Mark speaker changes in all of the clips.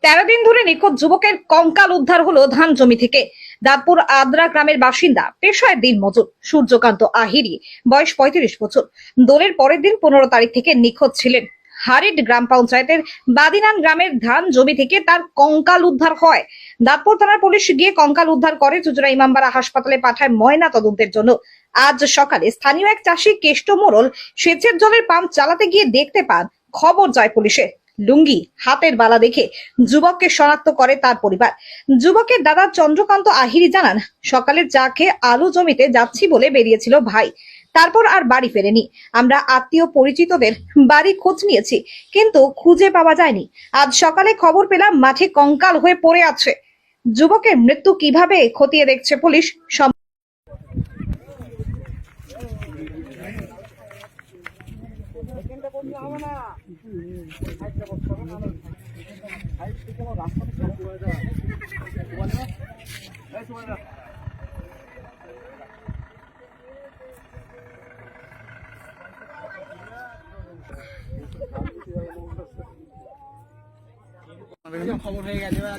Speaker 1: 13 দিন ধরে নিখোঁজ যুবকের কঙ্কাল উদ্ধার হলো ধান জমি থেকে। দাঁতপুর আদ্রা গ্রামের বাসিন্দা, পেশায় দিনমজুর সূর্যকান্ত আহিরি, বয়স 35 বছর। দোলের পরের দিন 15 তারিখ থেকে নিখোঁজ ছিলেন। হারিড গ্রাম পঞ্চায়েতের বাদিনান গ্রামের ধান জমি থেকে তার কঙ্কাল উদ্ধার হয়। দাঁতপুর থানার পুলিশ গিয়ে কঙ্কাল উদ্ধার করে চুঁচুড়া ইমামবাড়া হাসপাতালে পাঠায় ময়না তদন্তের জন্য। আজ সকালে স্থানীয় এক চাষি কেষ্ট মোড়ল সেচের জলের পাম্প চালাতে গিয়ে দেখতে পান। খবর যায় পুলিশের। লুঙ্গি, হাতের বালা দেখে যুবককে শনাক্ত করে তার পরিবার। যুবকের দাদা চন্দ্রকান্ত আহিরি জানান, সকালে চা খেয়ে আলু জমিতে যাচ্ছি বলে বেরিয়েছিল ভাই, তারপর আর বাড়ি ফেরেনি। আমরা আত্মীয় পরিচিতদের বাড়ি খোঁজ নিয়েছি, কিন্তু খুঁজে পাওয়া যায়নি। আজ সকালে খবর পেলাম মাঠে কঙ্কাল হয়ে পড়ে আছে। যুবকের মৃত্যু কিভাবে খতিয়ে দেখছে পুলিশ।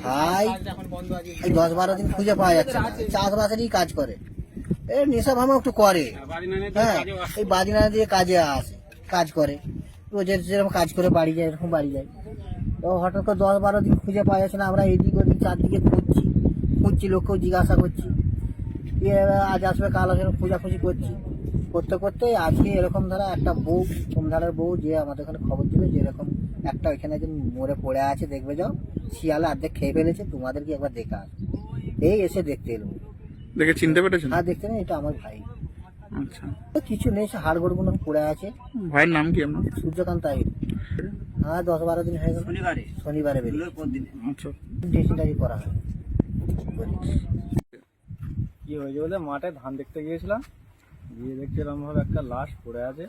Speaker 2: ভাই এই 10-12 দিন খুঁজে পাওয়া যাচ্ছে না। চাষবাসেরই কাজ করে, এই নেশা ভাঙা একটু করে। হ্যাঁ, এই বাদিনা দিয়ে কাজে আসে, কাজ করে রোজের যেরকম কাজ করে বাড়ি যায়, এরকম বাড়ি যায়। তো হঠাৎ করে 10-12 দিন খুঁজে পাওয়া যাচ্ছে না। আমরা এদিক ওদিক চারদিকে খুঁজছি, লোককেও জিজ্ঞাসা করছি, আজ আসবে কাল আসবে, খোঁজাখুঁজি করতে করতে আজকে এরকম ধরা একটা বউ, সোমধারের বউ, যে আমাদের ওখানে খবর দিল যে এরকম একটা ওইখানে যে মরে পড়ে আছে, দেখবে যাও, শিয়ালে অর্ধেক খেয়ে ফেলেছে, তোমাদের কি একবার দেখা আসবে। এই এসে দেখতে এলো।
Speaker 3: দেখে চিনতে পেরেছেন?
Speaker 2: হ্যাঁ, দেখতে নেই, এটা আমার ভাই।
Speaker 3: আচ্ছা,
Speaker 2: তো কিছু নেই, সে হাড়গোড় গুলো পড়ে আছে।
Speaker 3: ভাইয়ের নাম কি আপনার?
Speaker 2: সূর্যকান্ত আহিরি। হ্যাঁ, 10-12 দিন হয়ে গেল। শনিবারে বেরিয়ে
Speaker 3: আচ্ছা,
Speaker 2: ডিসেন্টারি করা হয়।
Speaker 4: কি হয়েছে বলে মাঠে ধান দেখতে গিয়েছিলাম, গিয়ে দেখছি এরকম ভাবে একটা লাশ পড়ে আছে।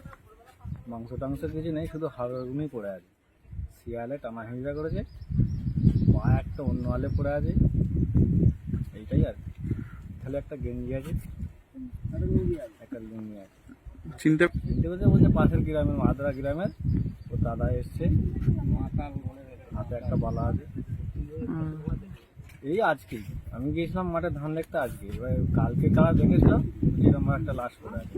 Speaker 4: মাংস টাংস কিছু নেই, শুধু হাড়গুলোই পড়ে আছে। শিয়ালে টানা হিঁচড়া করেছে, পা একটা অন্য হালে পড়ে আছে, এইটাই আর কি। তাহলে একটা গেঞ্জি আছে, একটা লুঙ্গি আছে।
Speaker 3: চিনতে
Speaker 4: বলছে পাশের গ্রামের, আদ্রা গ্রামের ও দাদা এসছে, হাতে একটা বালা আছে। এই আজকেই আমি গিয়েছিলাম মাঠে ধান দেখতে, আজকে এবার কালকে কারা দেখেছিলাম এরকম একটা লাশ পড়ে আছে।